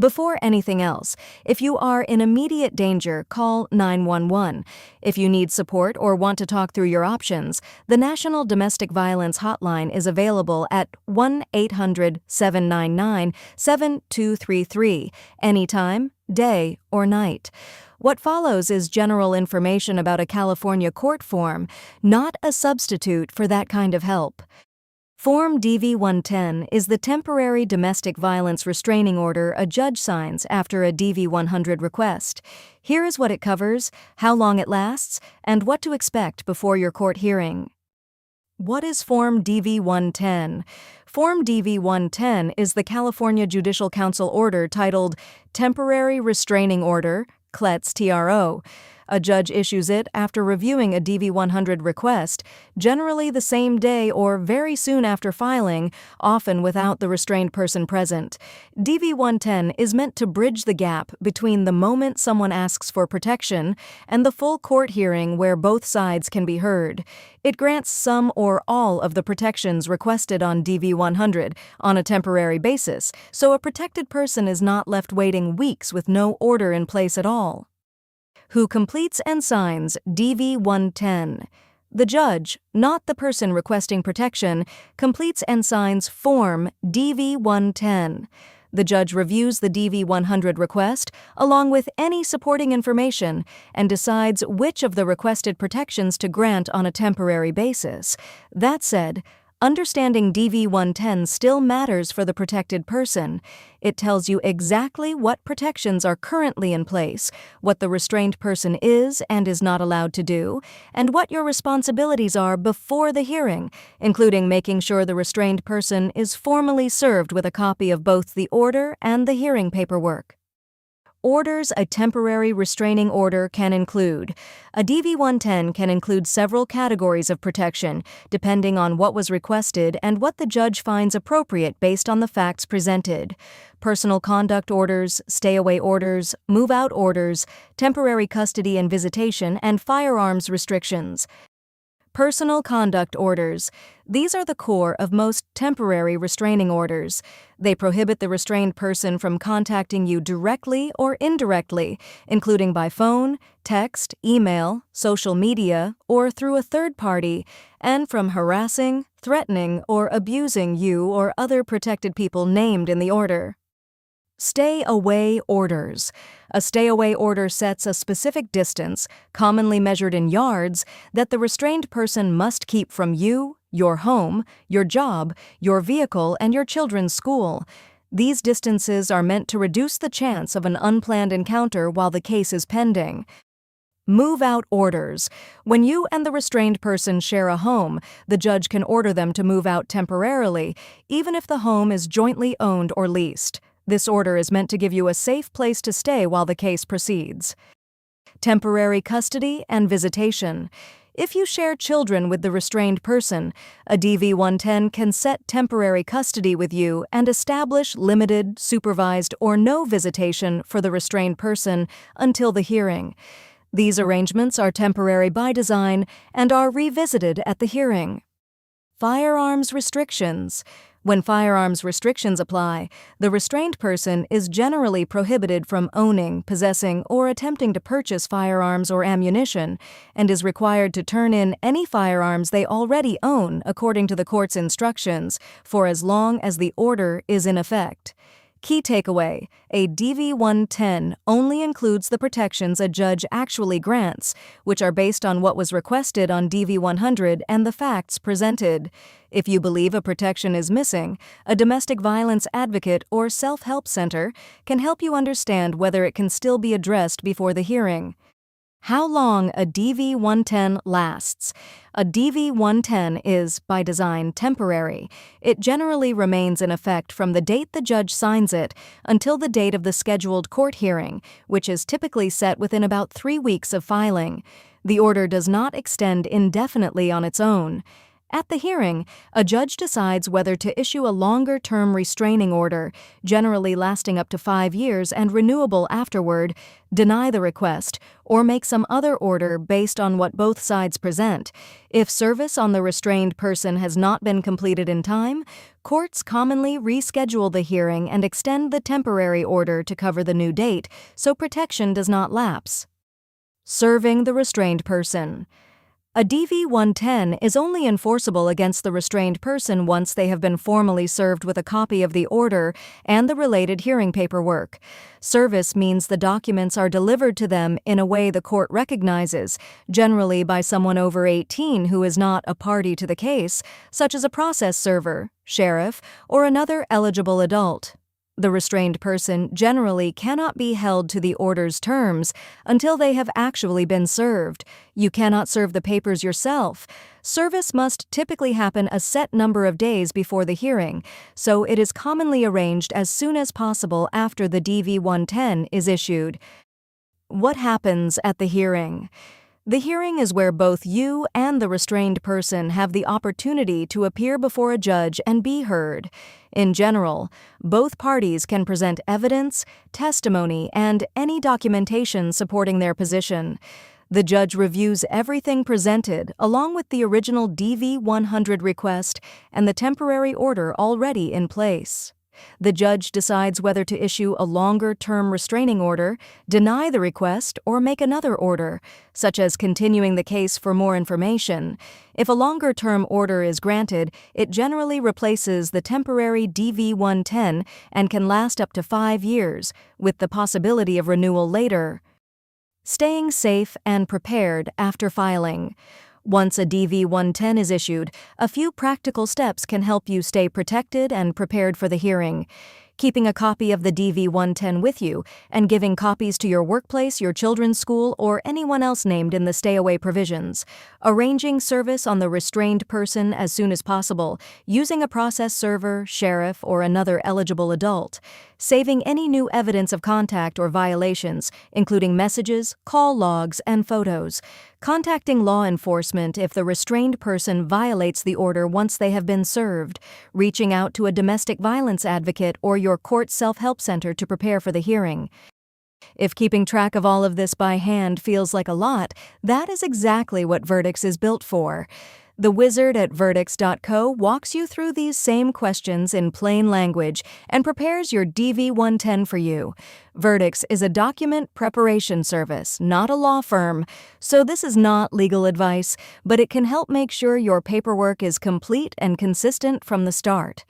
Before anything else, if you are in immediate danger, call 911. If you need support or want to talk through your options, the National Domestic Violence Hotline is available at 1-800-799-7233, anytime, day or night. What follows is general information about a California court form, not a substitute for that kind of help. Form DV-110 is the temporary domestic violence restraining order a judge signs after a DV-100 request. Here is what it covers, how long it lasts, and what to expect before your court hearing. What is Form DV-110? Form DV-110 is the California Judicial Council order titled Temporary Restraining Order, CLETS TRO. A judge issues it after reviewing a DV-100 request, generally the same day or very soon after filing, often without the restrained person present. DV-110 is meant to bridge the gap between the moment someone asks for protection and the full court hearing where both sides can be heard. It grants some or all of the protections requested on DV-100 on a temporary basis, so a protected person is not left waiting weeks with no order in place at all. Who completes and signs DV-110? The judge, not the person requesting protection, completes and signs Form DV-110. The judge reviews the DV-100 request along with any supporting information and decides which of the requested protections to grant on a temporary basis. That said, understanding DV-110 still matters for the protected person. It tells you exactly what protections are currently in place, what the restrained person is and is not allowed to do, and what your responsibilities are before the hearing, including making sure the restrained person is formally served with a copy of both the order and the hearing paperwork. Orders a temporary restraining order can include. A DV-110 can include several categories of protection, depending on what was requested and what the judge finds appropriate based on the facts presented. Personal conduct orders, stay-away orders, move-out orders, temporary custody and visitation, and firearms restrictions. Personal conduct orders. These are the core of most temporary restraining orders. They prohibit the restrained person from contacting you directly or indirectly, including by phone, text, email, social media, or through a third party, and from harassing, threatening, or abusing you or other protected people named in the order. Stay-away orders. A stay-away order sets a specific distance, commonly measured in yards, that the restrained person must keep from you, your home, your job, your vehicle, and your children's school. These distances are meant to reduce the chance of an unplanned encounter while the case is pending. Move-out orders. When you and the restrained person share a home, the judge can order them to move out temporarily, even if the home is jointly owned or leased. This order is meant to give you a safe place to stay while the case proceeds. Temporary custody and visitation. If you share children with the restrained person, a DV-110 can set temporary custody with you and establish limited, supervised, or no visitation for the restrained person until the hearing. These arrangements are temporary by design and are revisited at the hearing. Firearms restrictions. When firearms restrictions apply, the restrained person is generally prohibited from owning, possessing, or attempting to purchase firearms or ammunition, and is required to turn in any firearms they already own according to the court's instructions for as long as the order is in effect. Key takeaway: a DV-110 only includes the protections a judge actually grants, which are based on what was requested on DV-100 and the facts presented. If you believe a protection is missing, a domestic violence advocate or self-help center can help you understand whether it can still be addressed before the hearing. How long a DV-110 lasts. A DV-110 is, by design, temporary. It generally remains in effect from the date the judge signs it until the date of the scheduled court hearing, which is typically set within about 3 weeks of filing. The order does not extend indefinitely on its own. At the hearing, a judge decides whether to issue a longer-term restraining order, generally lasting up to 5 years and renewable afterward, deny the request, or make some other order based on what both sides present. If service on the restrained person has not been completed in time, courts commonly reschedule the hearing and extend the temporary order to cover the new date, so protection does not lapse. Serving the restrained person. A DV-110 is only enforceable against the restrained person once they have been formally served with a copy of the order and the related hearing paperwork. Service means the documents are delivered to them in a way the court recognizes, generally by someone over 18 who is not a party to the case, such as a process server, sheriff, or another eligible adult. The restrained person generally cannot be held to the order's terms until they have actually been served. You cannot serve the papers yourself. Service must typically happen a set number of days before the hearing, so it is commonly arranged as soon as possible after the DV-110 is issued. What happens at the hearing? The hearing is where both you and the restrained person have the opportunity to appear before a judge and be heard. In general, both parties can present evidence, testimony, and any documentation supporting their position. The judge reviews everything presented, along with the original DV-100 request and the temporary order already in place. The judge decides whether to issue a longer-term restraining order, deny the request, or make another order, such as continuing the case for more information. If a longer-term order is granted, it generally replaces the temporary DV-110 and can last up to 5 years, with the possibility of renewal later. Staying safe and prepared after filing. Once a DV-110 is issued, a few practical steps can help you stay protected and prepared for the hearing. Keeping a copy of the DV-110 with you and giving copies to your workplace, your children's school, or anyone else named in the stay-away provisions. Arranging service on the restrained person as soon as possible, using a process server, sheriff, or another eligible adult. Saving any new evidence of contact or violations, including messages, call logs, and photos. Contacting law enforcement if the restrained person violates the order once they have been served. Reaching out to a domestic violence advocate or your court self-help center to prepare for the hearing. If keeping track of all of this by hand feels like a lot, that is exactly what Virdix is built for. The wizard at Virdix.co walks you through these same questions in plain language and prepares your DV-110 for you. Virdix is a document preparation service, not a law firm, so this is not legal advice, but it can help make sure your paperwork is complete and consistent from the start.